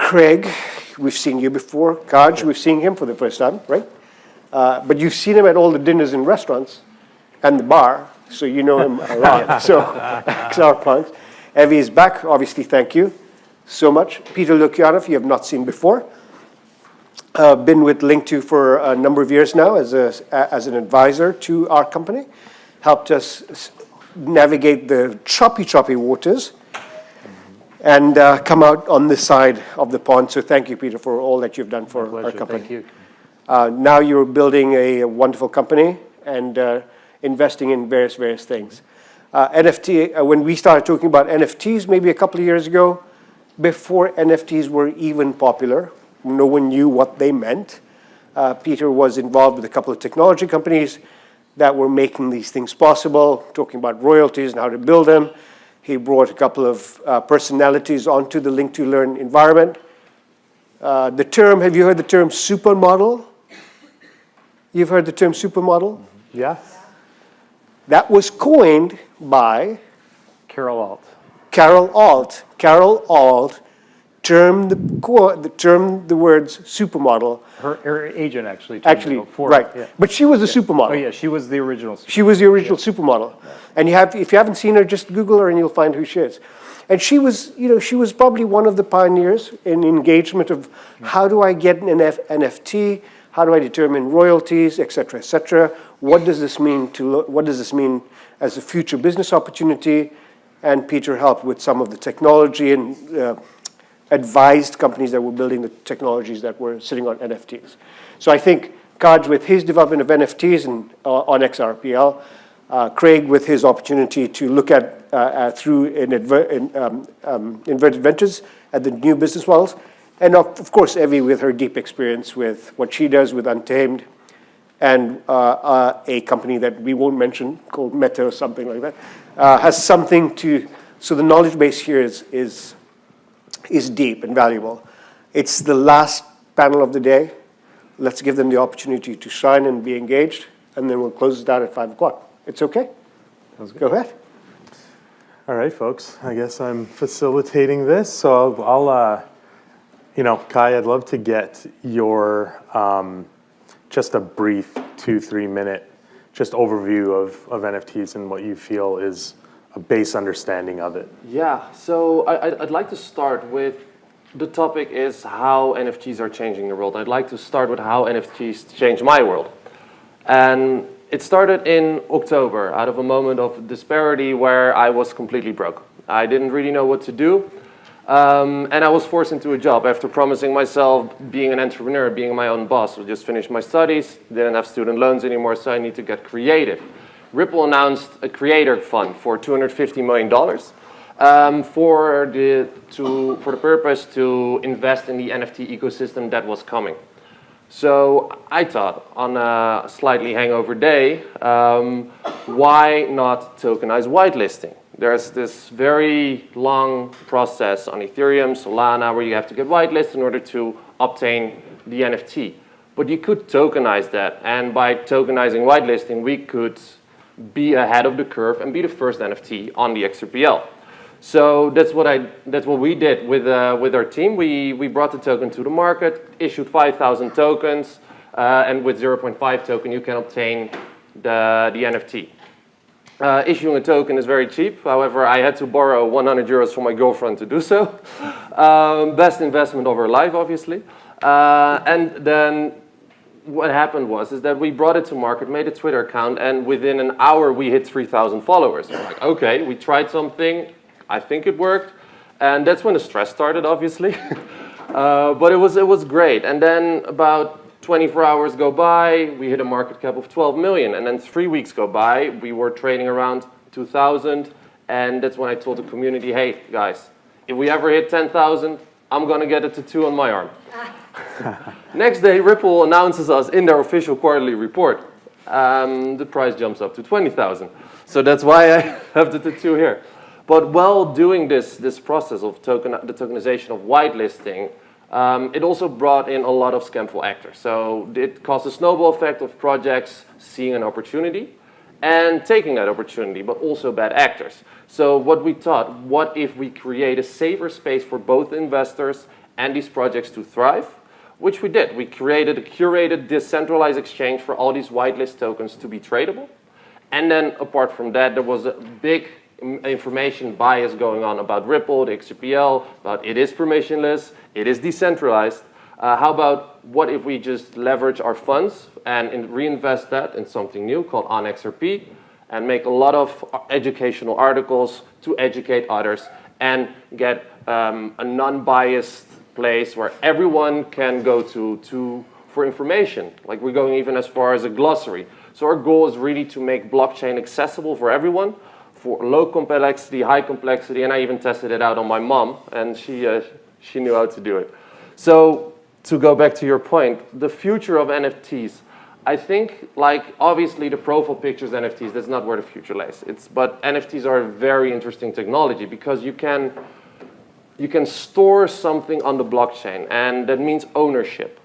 Craig, we've seen you before. Kaj, we've seen him for the first time, right? But you've seen him at all the dinners and restaurants and the bar, so you know him a lot. So, XPUNKS. Evie is back, obviously, thank you so much. Peter Loukianoff, you have not seen before. Been with Link2 for a number of years now as an advisor to our company. Helped us navigate the choppy waters and come out on this side of the pond. So thank you, Peter, for all that you've done for our company. Thank you. Now you're building a wonderful company and investing in various things. NFT, when we started talking about NFTs maybe a couple of years ago, before NFTs were even popular, no one knew what they meant. Peter was involved with a couple of technology companies that were making these things possible, talking about royalties and how to build them. He brought a couple of personalities onto the Link2Learn environment. The term, have you heard the term supermodel? You've heard the term supermodel? Yeah. That was coined by Carol Alt. Carol Alt. Carol Alt termed the words supermodel. Her agent actually. Right. Yeah. But she was a supermodel. Oh yeah, she was the original. She was the original supermodel. Yeah. And if you haven't seen her, just Google her and you'll find who she is. And she was, she was probably one of the pioneers in engagement of how do I get an NFT, how do I determine royalties, et cetera, what does this mean as a future business opportunity? And Peter helped with some of the technology and advised companies that were building the technologies that were sitting on NFTs. So I think Kaj with his development of NFTs and onXRP, Craig with his opportunity to look at through inverted ventures at the new business models, and of course Evie with her deep experience with what she does with Untamed and a company that we won't mention called Meta or something like that, has something to, so the knowledge base here is deep and valuable. It's the last panel of the day. Let's give them the opportunity to shine and be engaged, and then we'll close it down at 5 o'clock. It's okay? Go ahead. All right, folks. I guess I'm facilitating this, so I'll Kai, I'd love to get your just a brief 2-3 minute just overview of NFTs and what you feel is a base understanding of it. Yeah, so I'd like to start with, the topic is how NFTs are changing the world. I'd like to start with how NFTs change my world. And it started in October out of a moment of disparity where I was completely broke. I didn't really know what to do. And I was forced into a job after promising myself being an entrepreneur, being my own boss. I just finished my studies, didn't have student loans anymore, so I need to get creative. Ripple announced a creator fund for $250 million for the purpose to invest in the NFT ecosystem that was coming. So I thought on a slightly hangover day, why not tokenize whitelisting? There's this very long process on Ethereum, Solana, where you have to get whitelist in order to obtain the NFT. But you could tokenize that, and by tokenizing whitelisting, we could be ahead of the curve and be the first NFT on the XRPL. So that's what we did with our team. We brought the token to the market, issued 5,000 tokens, and with 0.5 token you can obtain the NFT. Issuing a token is very cheap. However, I had to borrow 100 euros from my girlfriend to do so. Best investment of her life, obviously. And then what happened is that we brought it to market, made a Twitter account, and within an hour we hit 3,000 followers. I'm like, okay, we tried something. I think it worked. And that's when the stress started, obviously. But it was great. And then about 24 hours go by, we hit a market cap of 12 million. And then 3 weeks go by, we were trading around 2,000. And that's when I told the community, hey, guys, if we ever hit 10,000, I'm going to get a tattoo on my arm. Next day, Ripple announces us in their official quarterly report. The price jumps up to 20,000. So that's why I have the tattoo here. But while doing this process of the tokenization of whitelisting, it also brought in a lot of scamful actors. So it caused a snowball effect of projects seeing an opportunity and taking that opportunity, but also bad actors. So what we thought, what if we create a safer space for both investors and these projects to thrive, which we did. We created a curated, decentralized exchange for all these whitelist tokens to be tradable. And then apart from that, there was a big information bias going on about Ripple, the XRPL, about it is permissionless, it is decentralized. How about what if we just leverage our funds and reinvest that in something new called onXRP and make a lot of educational articles to educate others and get a non-biased place where everyone can go to for information. Like we're going even as far as a glossary. So our goal is really to make blockchain accessible for everyone, for low complexity, high complexity, and I even tested it out on my mom, and she knew how to do it. So to go back to your point, the future of NFTs, I think, like obviously the profile pictures NFTs, that's not where the future lies. But NFTs are a very interesting technology because you can store something on the blockchain, and that means ownership.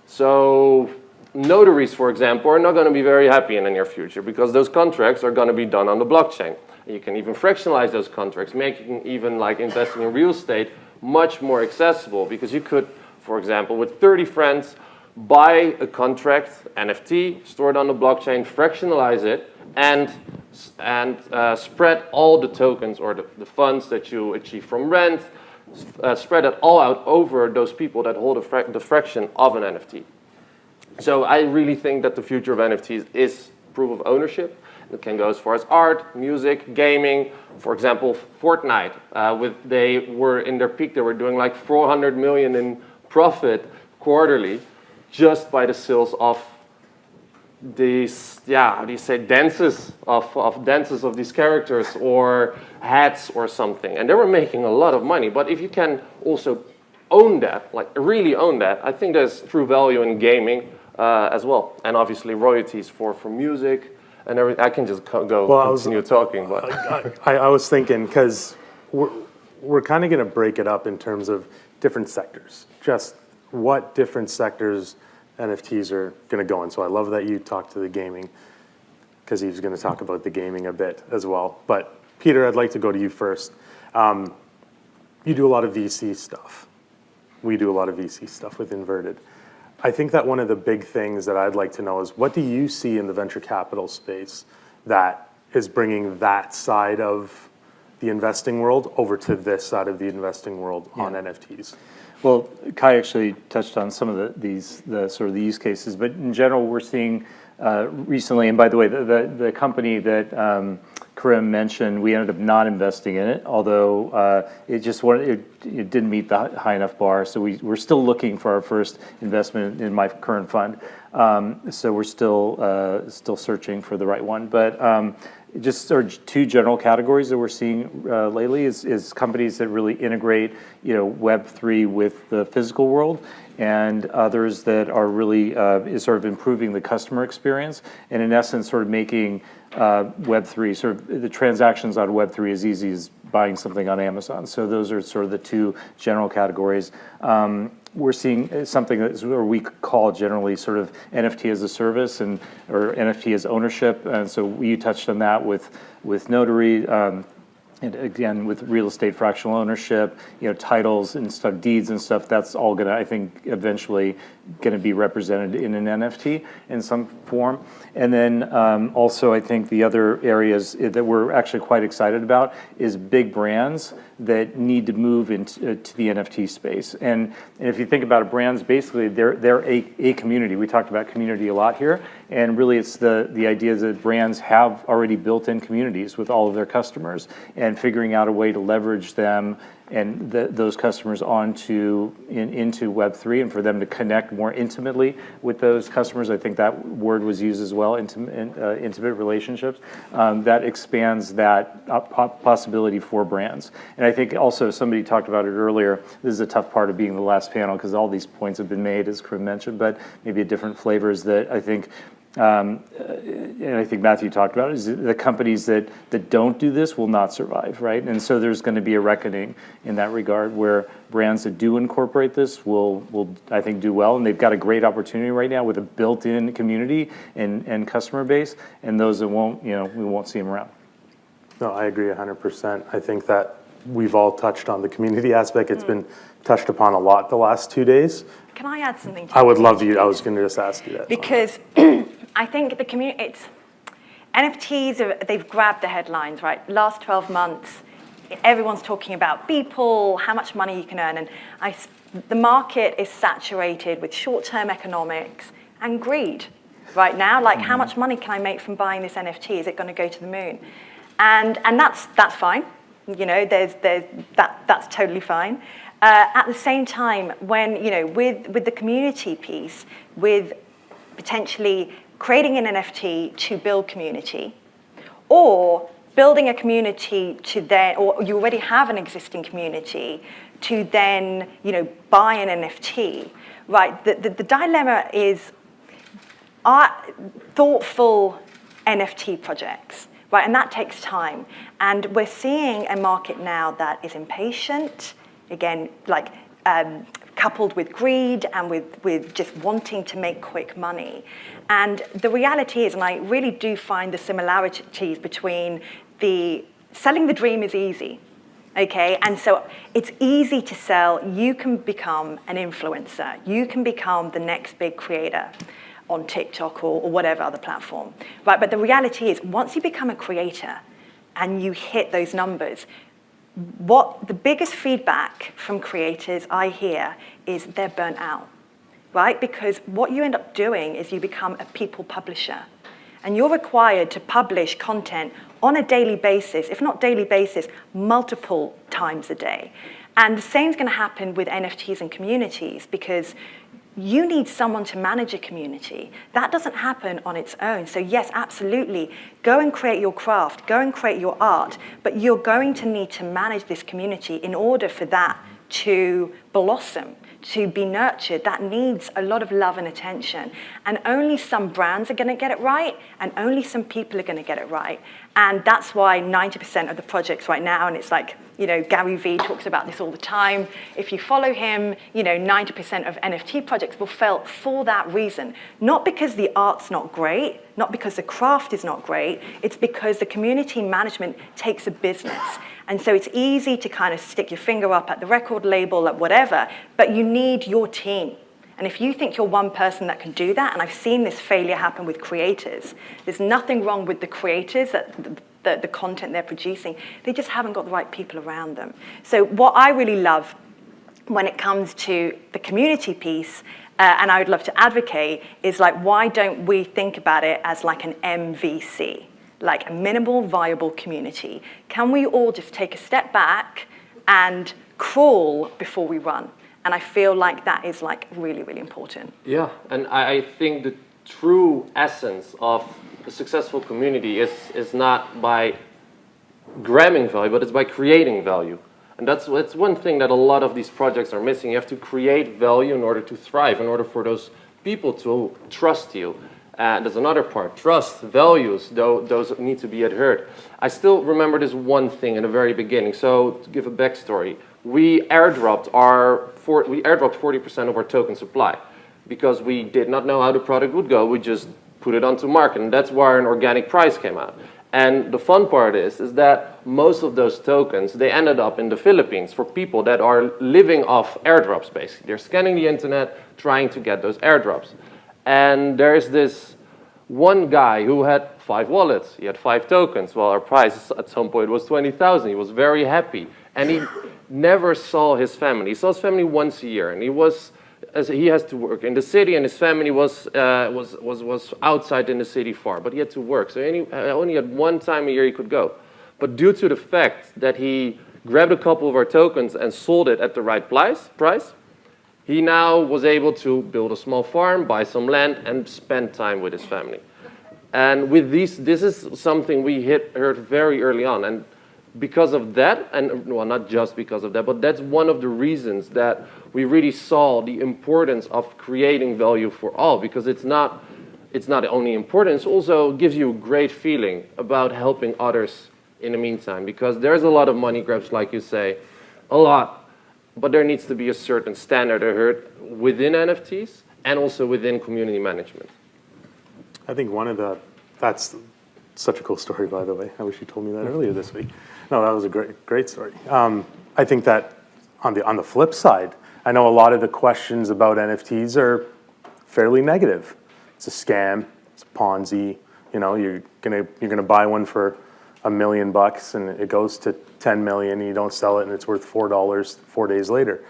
So notaries, for example, are not going to be very happy in the near future because those contracts are going to be done on the blockchain. You can even fractionalize those contracts, making even like investing in real estate much more accessible because you could, for example, with 30 friends, buy a contract, NFT, store it on the blockchain, fractionalize it, and spread all the tokens or the funds that you achieve from rent, spread it all out over those people that hold the fraction of an NFT. So I really think that the future of NFTs is proof of ownership. It can go as far as art, music, gaming. For example, Fortnite, they were in their peak, they were doing like 400 million in profit quarterly just by the sales of these, how do you say, dances of these characters or hats or something. And they were making a lot of money. But if you can also own that, like really own that, I think there's true value in gaming as well. And obviously royalties for music and everything. I can just continue talking. But I was thinking, because we're kind of going to break it up in terms of different sectors. Just what different sectors NFTs are going to go in. So I love that you talked to the gaming, because he was going to talk about the gaming a bit as well. But Peter, I'd like to go to you first. You do a lot of VC stuff. We do a lot of VC stuff with Inverted. I think that one of the big things that I'd like to know is, what do you see in the venture capital space that is bringing that side of the investing world over to this side of the investing world on NFTs? Well, Kai actually touched on some of the sort of the use cases, but in general, we're seeing recently, and by the way, the company that Karim mentioned, we ended up not investing in it, although it didn't meet the high enough bar. So we're still looking for our first investment in my current fund. So we're still searching for the right one, but. Just sort of two general categories that we're seeing lately is companies that really integrate, Web3 with the physical world, and others that are really sort of improving the customer experience, and in essence, sort of making Web3 sort of the transactions on Web3 as easy as buying something on Amazon. So those are sort of the two general categories. We're seeing something that we call generally sort of NFT as a service or NFT as ownership. And so you touched on that with Notary, and again, with real estate fractional ownership, titles and stuff, deeds and stuff, that's all gonna, I think, eventually gonna be represented in an NFT in some form. And then also, I think the other areas that we're actually quite excited about is big brands that need to move into the NFT space. And if you think about it, brands, basically, they're a community. We talked about community a lot here, and really it's the idea that brands have already built in communities with all of their customers, and figuring out a way to leverage them and those customers into Web3, and for them to connect more intimately with those customers. I think that word was used as well, intimate relationships. That expands that possibility for brands. And I think also somebody talked about it earlier, this is a tough part of being the last panel because all these points have been made, as Karim mentioned, but maybe different flavors that I think, and I think Matthew talked about it, is the companies that don't do this will not survive, right? And so there's going to be a reckoning in that regard where brands that do incorporate this will I think, do well. And they've got a great opportunity right now with a built-in community and customer base. And those that won't, we won't see them around. No, I agree 100%. I think that we've all touched on the community aspect. It's been touched upon a lot the last 2 days. Can I add something to I would that? love you. I was going to just ask you that. Because I think the community, NFTs, they've grabbed the headlines, right? Last 12 months, everyone's talking about people, how much money you can earn. And the market is saturated with short-term economics and greed right now. Like, how much money can I make from buying this NFT? Is it going to go to the moon? And that's fine. You know, that's totally fine. At the same time, when, you know, with the community piece, with potentially creating an NFT to build community, or building a community to then, or you already have an existing community to then, you know, buy an NFT, right? The dilemma is thoughtful NFT projects, right? And that takes time. And we're seeing a market now that is impatient, again, like coupled with greed and with just wanting to make quick money. And the reality is, and I really do find the similarities between selling the dream is easy, okay? And so it's easy to sell. You can become an influencer. You can become the next big creator on TikTok or whatever other platform, right? But the reality is, once you become a creator and you hit those numbers, what the biggest feedback from creators I hear is they're burnt out, right? Because what you end up doing is you become a people publisher, and you're required to publish content on a daily basis, if not daily basis, multiple times a day. And the same is going to happen with NFTs and communities, because you need someone to manage a community. That doesn't happen on its own. So yes, absolutely, go and create your craft, go and create your art, but you're going to need to manage this community in order for that to blossom, to be nurtured. That needs a lot of love and attention. And only some brands are going to get it right, and only some people are going to get it right. And that's why 90% of the projects right now, and it's like, you know, Gary Vee talks about this all the time. If you follow him, you know, 90% of NFT projects will fail for that reason. Not because the art's not great, not because the craft is not great, it's because the community management takes a business. And so it's easy to kind of stick your finger up at the record label, at whatever, but you need your team. And if you think you're one person that can do that, and I've seen this failure happen with creators, there's nothing wrong with the creators, the content they're producing, they just haven't got the right people around them. So what I really love when it comes to the community piece, and I would love to advocate, is like, why don't we think about it as like an MVC? Like a minimal viable community. Can we all just take a step back and crawl before we run? And I feel like that is like really, really important. Yeah, and I think the true essence of a successful community is not by grabbing value, but it's by creating value. And that's one thing that a lot of these projects are missing. You have to create value in order to thrive, in order for those people to trust you. There's another part, trust, values, those need to be adhered. I still remember this one thing in the very beginning. So to give a backstory, we airdropped 40% of our token supply because we did not know how the product would go. We just put it onto market, and that's where an organic price came out. And the fun part is that most of those tokens, they ended up in the Philippines for people that are living off airdrops, basically. They're scanning the internet, trying to get those airdrops. And there's this one guy who had 5 wallets. He had 5 tokens. Well, our price at some point was 20,000. He was very happy. And he never saw his family. He saw his family once a year. And he has to work in the city, and his family was outside in the city far. But he had to work. So he only had one time a year he could go. But due to the fact that he grabbed a couple of our tokens and sold it at the right price, he now was able to build a small farm, buy some land, and spend time with his family. And with this is something we heard very early on. And because of that, and well, not just because of that, but that's one of the reasons that we really saw the importance of creating value for all, because it's not only important, it also gives you a great feeling about helping others in the meantime, because there's a lot of money grabs, like you say, a lot. But there needs to be a certain standard adhered within NFTs and also within community management. I think that's such a cool story, by the way. I wish you told me that earlier this week. No, that was a great story. I think that on the flip side, I know a lot of the questions about NFTs are fairly negative. It's a scam. It's a Ponzi. You know, you're gonna buy one for $1 million and it goes to 10 million and you don't sell it and it's worth $4 4 days later.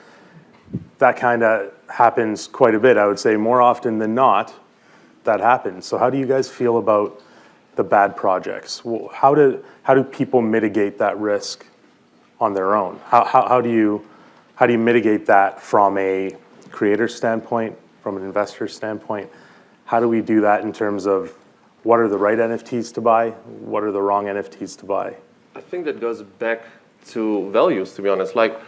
That kind of happens quite a bit. I would say more often than not, that happens. So how do you guys feel about the bad projects? How do people mitigate that risk on their own? How do you mitigate that from a creator standpoint, from an investor standpoint? How do we do that in terms of what are the right NFTs to buy? What are the wrong NFTs to buy? I think that goes back to values, to be honest. Like,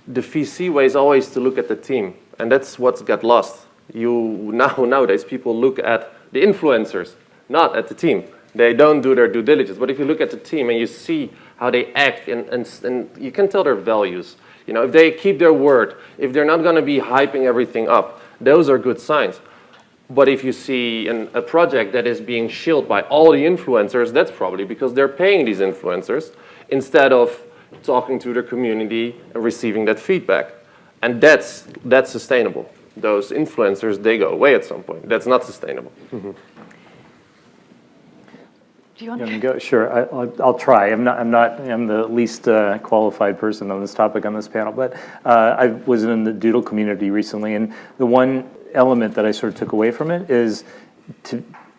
the VC way is always to look at the team, and that's what's got lost. Nowadays, people look at the influencers, not at the team. They don't do their due diligence. But if you look at the team and you see how they act, and you can tell their values. You know, if they keep their word, if they're not going to be hyping everything up, those are good signs. But if you see a project that is being shielded by all the influencers, that's probably because they're paying these influencers instead of talking to their community and receiving that feedback. And that's sustainable. Those influencers, they go away at some point. That's not sustainable. Mm-hmm. Do you want to go? Sure, I'll try. I'm the least qualified person on this topic on this panel, but I was in the Doodle community recently, and the one element that I sort of took away from it is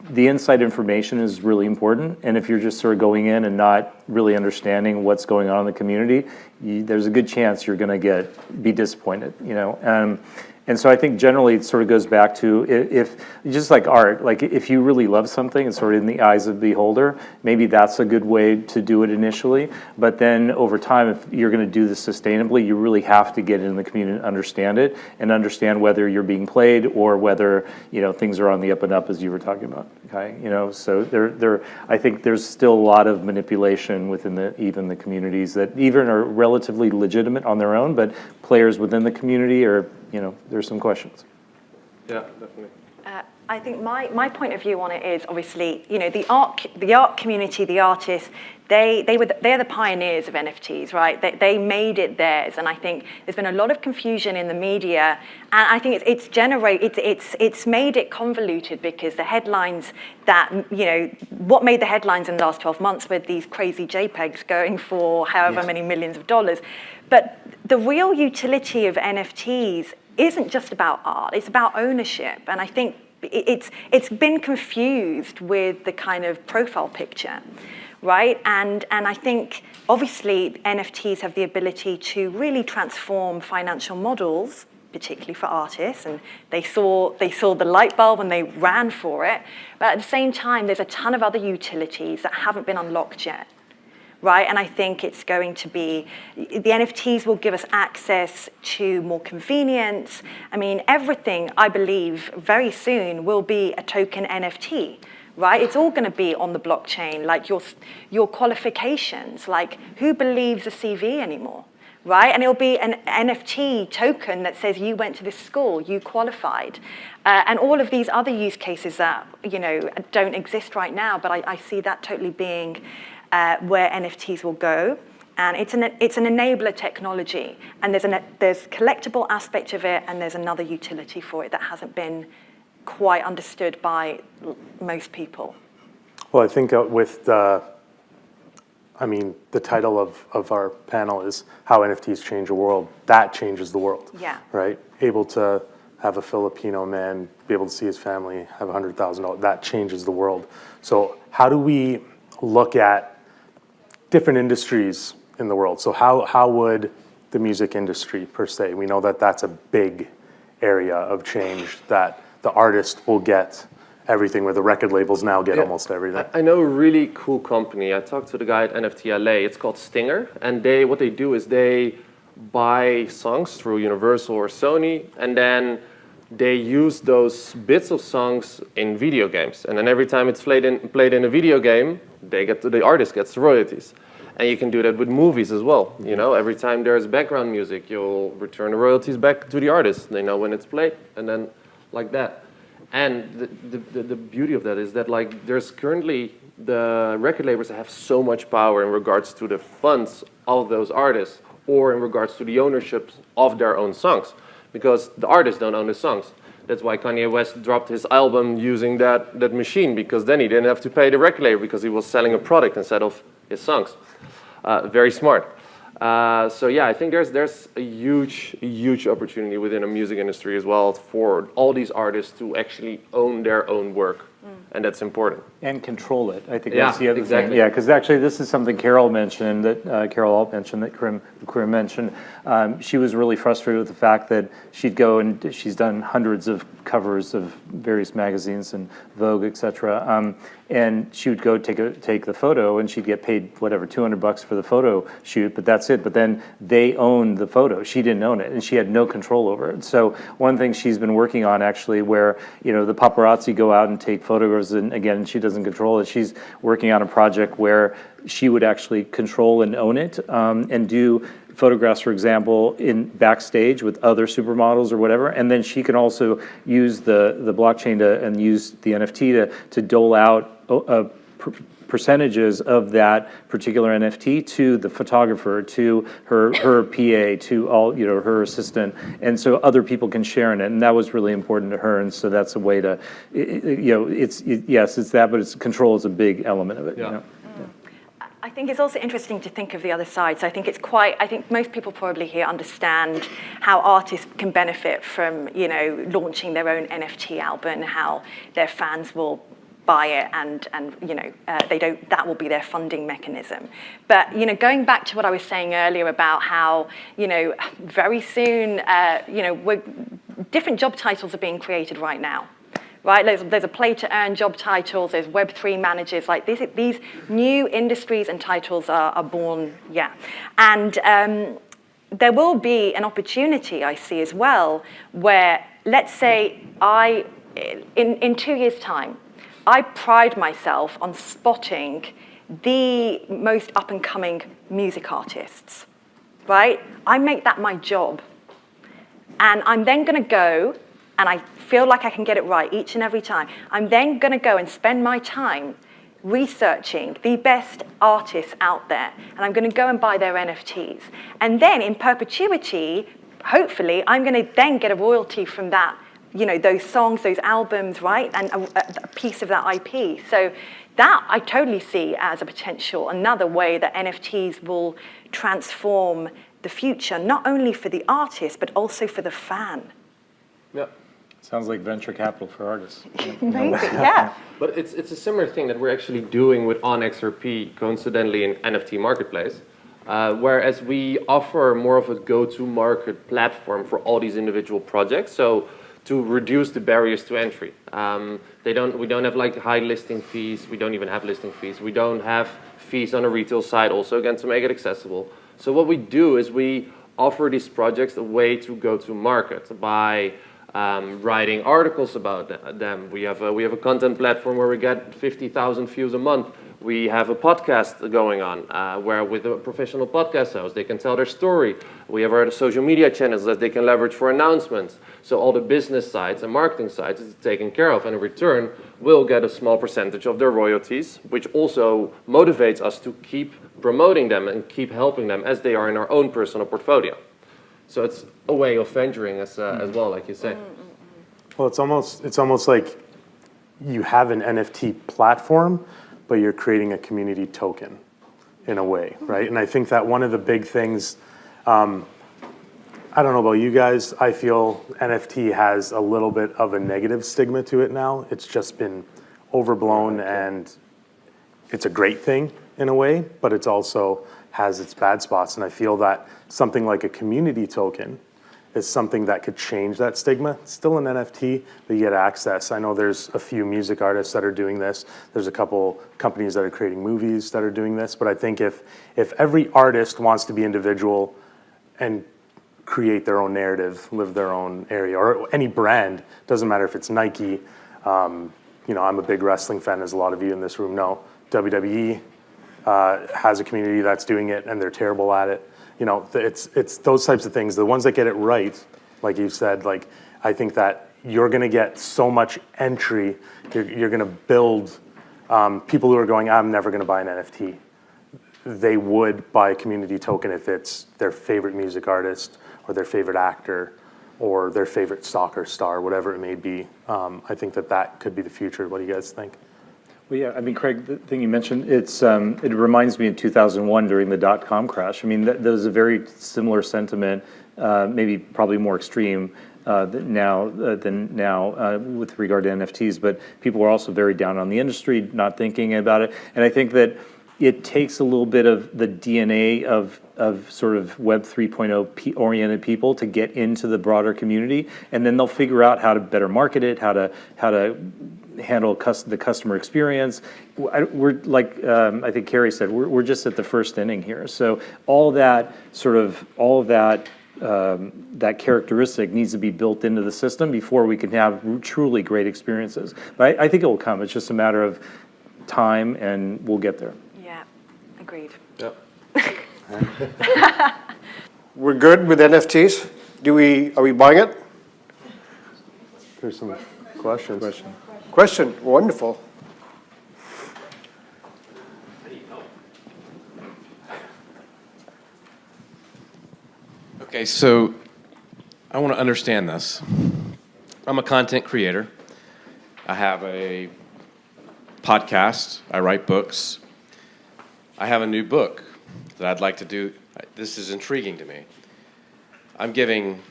the inside information is really important, and if you're just sort of going in and not really understanding what's going on in the community, there's a good chance you're going to be disappointed, you know. And so I think generally it sort of goes back to if just like art, like if you really love something, it's sort of in the eyes of the beholder, maybe that's a good way to do it initially. But then over time, if you're going to do this sustainably, you really have to get in the community and understand it and understand whether you're being played or whether, you know, things are on the up and up as you were talking about. Okay, you know, so I think there's still a lot of manipulation within even the communities that even are relatively legitimate on their own, but players within the community are, you know, there's some questions. Yeah, definitely. I think my point of view on it is obviously, you know, the art community, the artists, they're the pioneers of NFTs, right? They made it theirs, and I think there's been a lot of confusion in the media, and I think it's made it convoluted because the headlines that, you know, what made the headlines in the last 12 months were these crazy JPEGs going for however many millions of dollars, but the real utility of NFTs isn't just about art, it's about ownership, and I think it's been confused with the kind of profile picture, right? And I think obviously NFTs have the ability to really transform financial models, particularly for artists, and they saw the light bulb and they ran for it. But at the same time, there's a ton of other utilities that haven't been unlocked yet. Right, and I think it's going to be, the NFTs will give us access to more convenience. I mean, everything, I believe, very soon will be a token NFT, right? It's all going to be on the blockchain, like your qualifications, like who believes a CV anymore, right? And it'll be an NFT token that says you went to this school, you qualified. And all of these other use cases that, you know, don't exist right now, but I see that totally being where NFTs will go, and it's an enabler technology, and there's collectible aspect of it, and there's another utility for it that hasn't been quite understood by most people. Well, I think with the title of our panel is How NFTs Change the World. That changes the world. Yeah. Right? Able to have a Filipino man be able to see his family have $100,000. That changes the world. So how do we look at different industries in the world? So how would the music industry per se, we know that that's a big area of change, that the artist will get everything, where the record labels now get almost everything. I know a really cool company. I talked to the guy at NFT LA. It's called Stinger, and what they do is they buy songs through Universal or Sony, and then they use those bits of songs in video games. And then every time it's played in a video game, the artist gets royalties. And you can do that with movies as well. You know, every time there's background music, you'll return the royalties back to the artist. They know when it's played, and then like that. And the beauty of that is that like there's currently the record labels that have so much power in regards to the funds of those artists or in regards to the ownership of their own songs, because the artists don't own the songs. That's why Kanye West dropped his album using that machine, because then he didn't have to pay the record label because he was selling a product instead of his songs. Very smart. So yeah, I think there's a huge opportunity within the music industry as well for all these artists to actually own their own work, and that's important. And control it. I think Yeah, that's the other exactly. thing. Yeah, because actually this is something Carol mentioned, that Carol Alt mentioned, that Karim mentioned. She was really frustrated with the fact that she'd go and she's done hundreds of covers of various magazines and Vogue, etc. And she would go take the photo, and she'd get paid whatever $200 for the photo shoot, but that's it. But then they owned the photo; she didn't own it, and she had no control over it. So one thing she's been working on, actually, where the paparazzi go out and take photographs, and again she doesn't control it. She's working on a project where she would actually control and own it, and do photographs, for example, in backstage with other supermodels or whatever, and then she can also use the blockchain and use the NFT to dole out percentages of that particular NFT to the photographer, to her PA, to all her assistant, and so other people can share in it, and that was really important to her, and so that's a way to, yes, it's that, but it's control is a big element of it. Yeah. I think it's also interesting to think of the other side. So I think most people probably here understand how artists can benefit from, launching their own NFT album, how their fans will buy it, and that will be their funding mechanism. But going back to what I was saying earlier about how very soon different job titles are being created right now. Right, there's a play-to-earn job titles, there's Web3 managers, like these new industries and titles are born, yeah. And there will be an opportunity, I see as well, where, let's say, in 2 years' time, I pride myself on spotting the most up-and-coming music artists, right? I make that my job. And I'm then gonna go, and I feel like I can get it right each and every time. I'm then going to go and spend my time researching the best artists out there, and I'm going to go and buy their NFTs. And then in perpetuity, hopefully, I'm going to then get a royalty from that, those songs, those albums, right? And a piece of that IP. So that I totally see as a potential, another way that NFTs will transform the future, not only for the artist, but also for the fan. Yeah. Sounds like venture capital for artists. Maybe, yeah. But it's a similar thing that we're actually doing with onXRP, coincidentally, in NFT marketplace, whereas we offer more of a go-to-market platform for all these individual projects. So to reduce the barriers to entry, we don't have like high listing fees. We don't even have listing fees. We don't have fees on the retail side. Also, again, to make it accessible. So what we do is we offer these projects a way to go to market by writing articles about them. We have a content platform where we get 50,000 views a month. We have a podcast going on where with a professional podcast host, they can tell their story. We have our social media channels that they can leverage for announcements. So all the business sides and marketing sides is taken care of, and in return, we'll get a small percentage of their royalties, which also motivates us to keep promoting them and keep helping them as they are in our own personal portfolio. So it's a way of venturing as well, like you say. Well, it's almost like you have an NFT platform, but you're creating a community token in a way, right? And I think that one of the big things, I don't know about you guys, I feel NFT has a little bit of a negative stigma to it now. It's just been overblown, and it's a great thing in a way, but it's also has its bad spots. And I feel that something like a community token is something that could change that stigma. It's still an NFT, but you get access. I know there's a few music artists that are doing this. There's a couple companies that are creating movies that are doing this. But I think if every artist wants to be individual and create their own narrative, live their own area, or any brand, doesn't matter if it's Nike. I'm a big wrestling fan, as a lot of you in this room know. WWE has a community that's doing it, and they're terrible at it. It's those types of things. The ones that get it right, like you said, like I think that you're going to get so much entry. You're going to build people who are going, I'm never going to buy an NFT. They would buy a community token if it's their favorite music artist or their favorite actor or their favorite soccer star, whatever it may be. I think that could be the future. What do you guys think? Well, yeah, I mean, Craig, the thing you mentioned, it reminds me of 2001 during the dot-com crash. I mean, there was a very similar sentiment, maybe probably more extreme than now with regard to NFTs, but people were also very down on the industry, not thinking about it. And I think that it takes a little bit of the DNA of sort of Web 3.0 oriented people to get into the broader community, and then they'll figure out how to better market it, how to handle the customer experience. We're like I think Carrie said, we're just at the first inning here. So all of that that characteristic needs to be built into the system before we can have truly great experiences. But I think it will come. It's just a matter of time, and we'll get there. Yeah, agreed. Yep. We're good with NFTs? Are we buying it? There's some questions. Question, wonderful. Okay, so I want to understand this. I'm a content creator. I have a podcast. I write books. I have a new book that I'd like to do. This is intriguing to me. I'm giving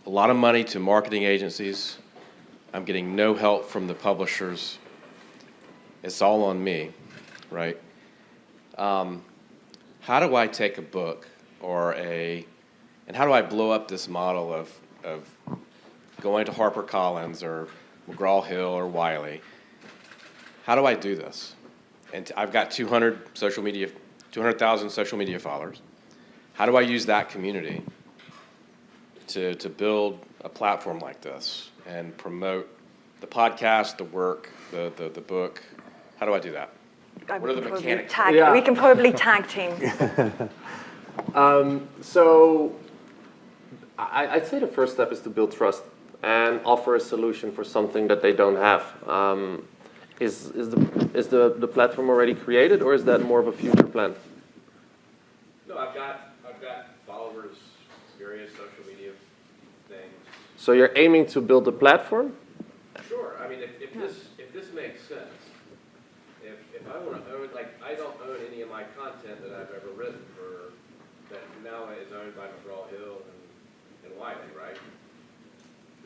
a lot of money to marketing agencies. I'm getting no help from the publishers. It's all on me, right? How do I take a book and how do I blow up this model of going to HarperCollins or McGraw-Hill or Wiley? How do I do this? And I've got 200,000 social media followers. How do I use that community to build a platform like this and promote the podcast, the work, the book? How do I do that? What are the mechanics? We can probably tag team. So I'd say the first step is to build trust and offer a solution for something that they don't have. Is the platform already created, or is that more of a future plan? No, I've got followers, various social media things. So you're aiming to build a platform? Sure. I mean, if this makes sense, if I want to own, like, I don't own any of my content that I've ever written that now is owned by McGraw-Hill and Wiley, right?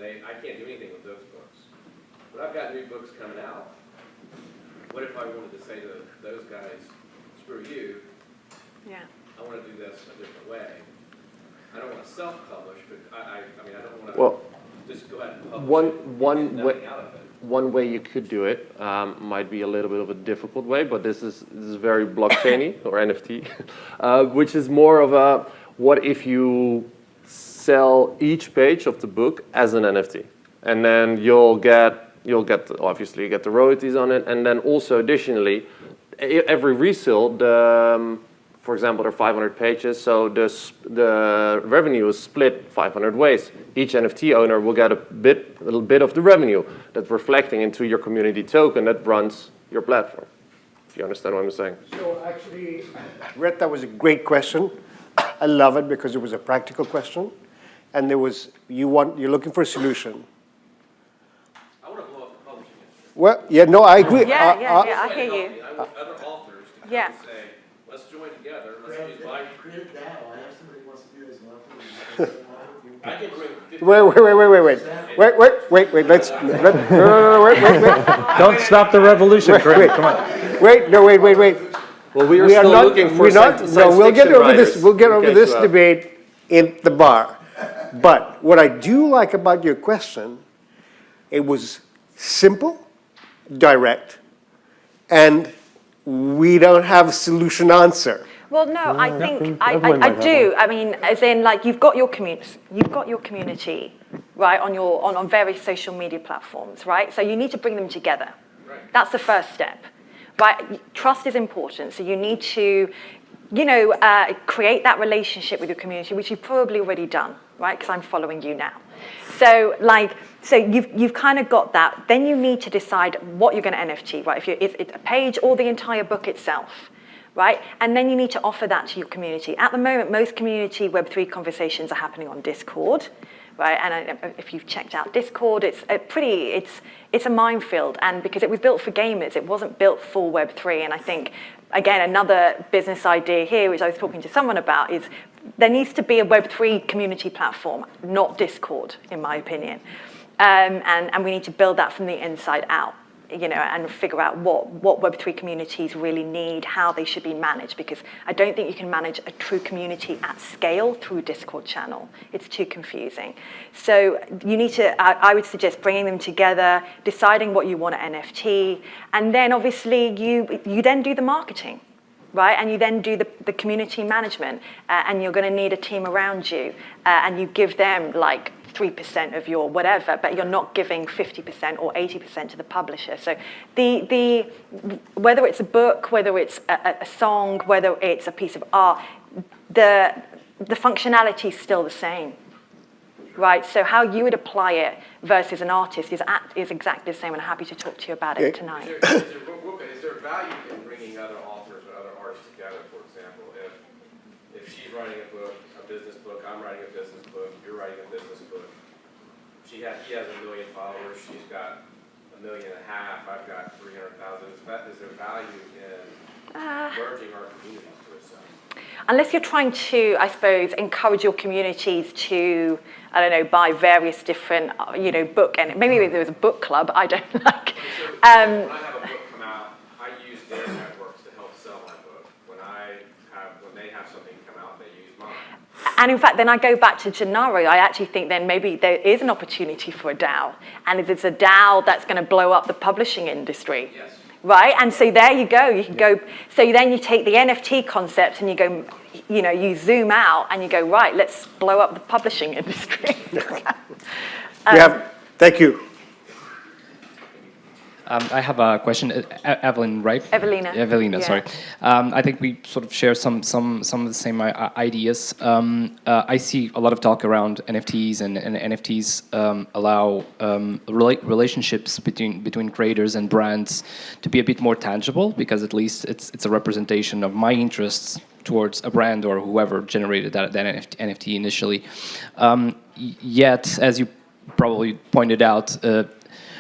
I can't do anything with those books. But I've got new books coming out. What if I wanted to say to those guys, screw you, Yeah. I want to do this a different way. I don't want to self-publish, but I mean, I don't want to just go ahead and publish One way you could do it might be a little bit of a difficult way, but this is very blockchain-y or NFT, which is more of a what if you sell each page of the book as an NFT, and then you'll get obviously you get the royalties on it, and then also additionally every resale, for example, there are 500 pages, so the revenue is split 500 ways. Each NFT owner will get a little bit of the revenue that's reflecting into your community token that runs your platform. If you understand what I'm saying. So actually, Rhett, that was a great question. I love it because it was a practical question, and you're looking for a solution. I want to blow up the publishing industry. Well, yeah, no, I agree. Yeah, I hear you. I want other authors to come and say, let's join together. Let's use my. Create it now. I have somebody who wants to do this. I can bring 50. Wait. Let's Don't stop the revolution, Craig. Come on. wait. Well, we are still looking for science we'll get fiction over this. writers. We'll get over Okay, this so, debate in the bar. But what I do like about your question, it was simple, direct, and we don't have a solution answer. Well, no, I think I do. I mean, as in, like, you've got your community, right, on various social media platforms, right? So you need to bring them together. Right. That's the first step, right? Trust is important, so you need to, create that relationship with your community, which you've probably already done, right? Because I'm following you now. So you've kind of got that. Then you need to decide what you're going to NFT, right? If it's a page or the entire book itself, right? And then you need to offer that to your community. At the moment, most community Web3 conversations are happening on Discord, right? And if you've checked out Discord, it's a minefield. And because it was built for gamers, it wasn't built for Web3. And I think, again, another business idea here, which I was talking to someone about, is there needs to be a Web3 community platform, not Discord, in my opinion. And we need to build that from the inside out, and figure out what Web3 communities really need, how they should be managed, because I don't think you can manage a true community at scale through Discord channel. It's too confusing. So you need to, I would suggest bringing them together, deciding what you want to NFT, and then obviously you then do the marketing, right? And you then do the community management, and you're going to need a team around you, and you give them like 3% of your whatever, but you're not giving 50% or 80% to the publisher. So whether it's a book, whether it's a song, whether it's a piece of art, the functionality is still the same, right? So how you would apply it versus an artist is exactly the same, and I'm happy to talk to you about it tonight. Is there value in bringing other authors or other artists together, for example? If she's writing a book, a business book, I'm writing a business book, you're writing a business book, he has 1 million followers, she's got 1.5 million, I've got 300,000. Is there value in merging our communities to a sense? Unless you're trying to, I suppose, encourage your communities to, I don't know, buy various different, book, and maybe there was a book club, I don't like. When I have a book come out, I use their networks to help sell my book. When they have something come out, they use mine. And in fact, then I go back to Gennaro. I actually think then maybe there is an opportunity for a DAO. And if it's a DAO that's going to blow up the publishing industry. Yes. Right? And so there you go. You can go. So then you take the NFT concept and you go, you zoom out and you go, right, let's blow up the publishing industry. Thank you. I have a question. Evelyn, right? Evelina. Evelina, Yeah. sorry. I think we sort of share some of the same ideas. I see a lot of talk around NFTs, and NFTs allow relationships between creators and brands to be a bit more tangible, because at least it's a representation of my interests towards a brand or whoever generated that NFT initially. Yet, as you probably pointed out,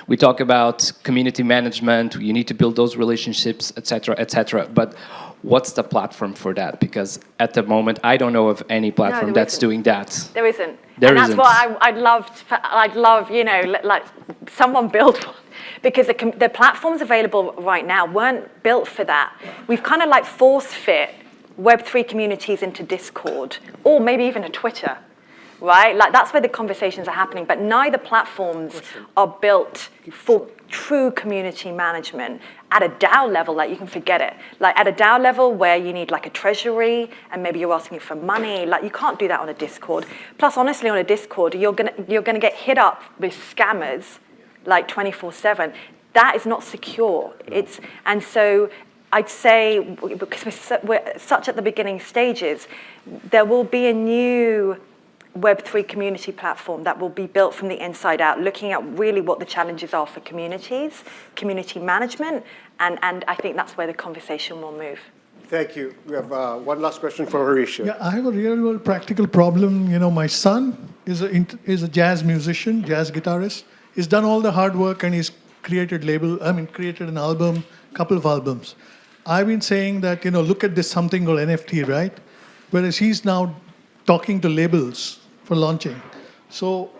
we talk about community management, you need to build those relationships, et cetera, but what's the platform for that? Because at the moment, I don't know of any platform that's doing that. There isn't. There and isn't. That's why I'd love, like someone build one. Because the platforms available right now weren't built for that. We've kind of like force-fit Web3 communities into Discord, or maybe even a Twitter. Right? Like that's where the conversations are happening, but neither platforms are built for true community management at a DAO level. Like you can forget it. Like at a DAO level where you need like a treasury and maybe you're asking for money, like you can't do that on a Discord. Plus, honestly, on a Discord, you're gonna get hit up with scammers like 24/7. That is not secure. And so I'd say, because we're such at the beginning stages, there will be a new Web3 community platform that will be built from the inside out, looking at really what the challenges are for communities, community management, and I think that's where the conversation will move. Thank you. We have one last question for Horatio. Yeah, I have a real world practical problem. My son is a jazz musician, jazz guitarist. He's done all the hard work and he's created an album, couple of albums. I've been saying that, look at this something called NFT, right? Whereas he's now talking to labels for launching. So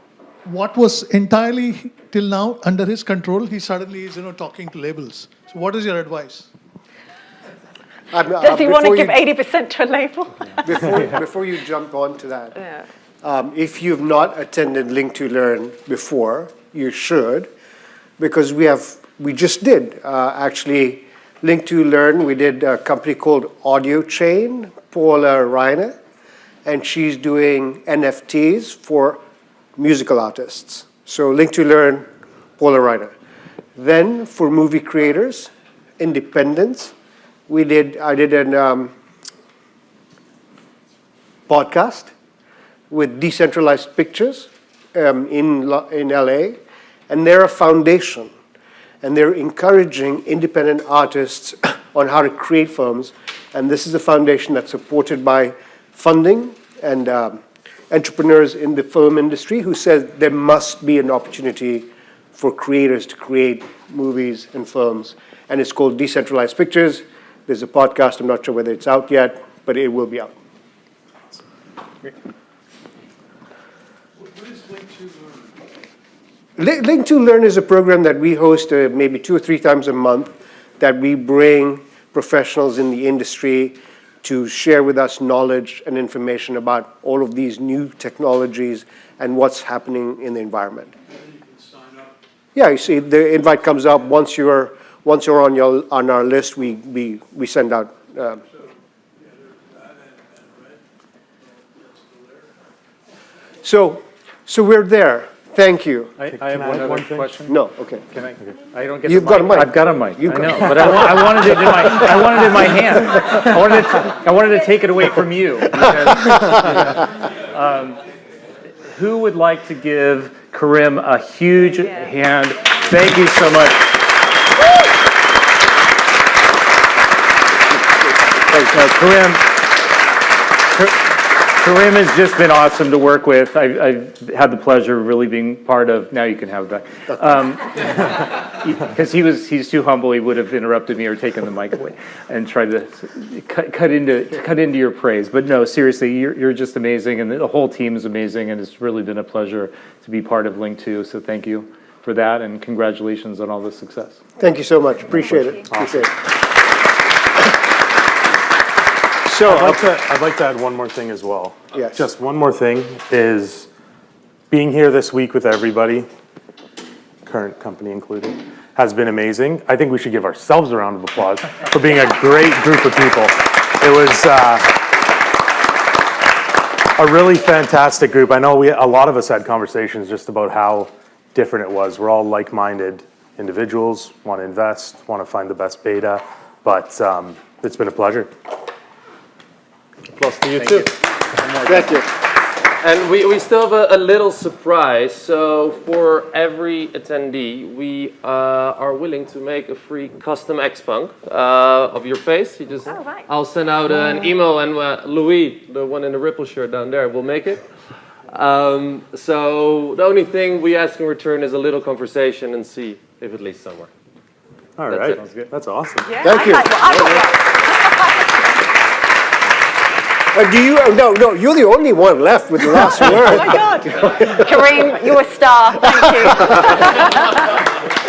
what was entirely till now under his control, he suddenly is, talking to labels. So what is your advice? Does he want to give 80% to a label? Before you jump on to that, if you've not attended Link to Learn before, you should, because we just did actually Link to Learn. We did a company called Audio Chain, Paula Reiner, and she's doing NFTs for musical artists. So Link to Learn, Paula Reiner. Then for movie creators, independents, I did a podcast with Decentralized Pictures, in LA, and they're a foundation, and they're encouraging independent artists on how to create films. And this is a foundation that's supported by funding and entrepreneurs in the film industry who says there must be an opportunity for creators to create movies and films. And it's called Decentralized Pictures. There's a podcast, I'm not sure whether it's out yet, but it will be out. What is Link2Learn? Link2Learn is a program that we host maybe 2 or 3 times a month, that we bring professionals in the industry to share with us knowledge and information about all of these new technologies and what's happening in the environment. You can sign up. Yeah, you see, the invite comes up once you're on our list. We send out. So we're there. Thank you. I have one other question. No, okay. Can I? I don't get. You've the got a mic. I've got a mic. You've I got- know, but I wanted it in my. I wanted it in my hand. I wanted to take it away from you. Because, who would like to give Karim a huge hand? Thank you so much. Karim has just been awesome to work with. I've had the pleasure of really being part of. Now you can have it back. Because he's too humble. He would have interrupted me or taken the mic away and tried to cut into your praise. But no, seriously, you're just amazing, and the whole team is amazing, and it's really been a pleasure to be part of Link2. So thank you for that, and congratulations on all the success. Thank you so much. Appreciate it. Appreciate it. So I'd like to add one more thing as well. Yes. Just one more thing is being here this week with everybody, current company included, has been amazing. I think we should give ourselves a round of applause for being a great group of people. It was a really fantastic group. I know a lot of us had conversations just about how different it was. We're all like-minded individuals, want to invest, want to find the best beta, but it's been a pleasure. Applause to you too. thank you. And we still have a little surprise. So for every attendee, we are willing to make a free custom XPUNK of your face. You just, Oh, right. I'll send out an email, and Louis, the one in the Ripple shirt down there, will make it. So the only thing we ask in return is a little conversation and see if it leads somewhere. All That's right, it. Sounds good. That's awesome. Yeah, Thank you. I got Do you? No, you're the only one left with the last one. Oh word. my God. Kareem, you're a star. Thank you.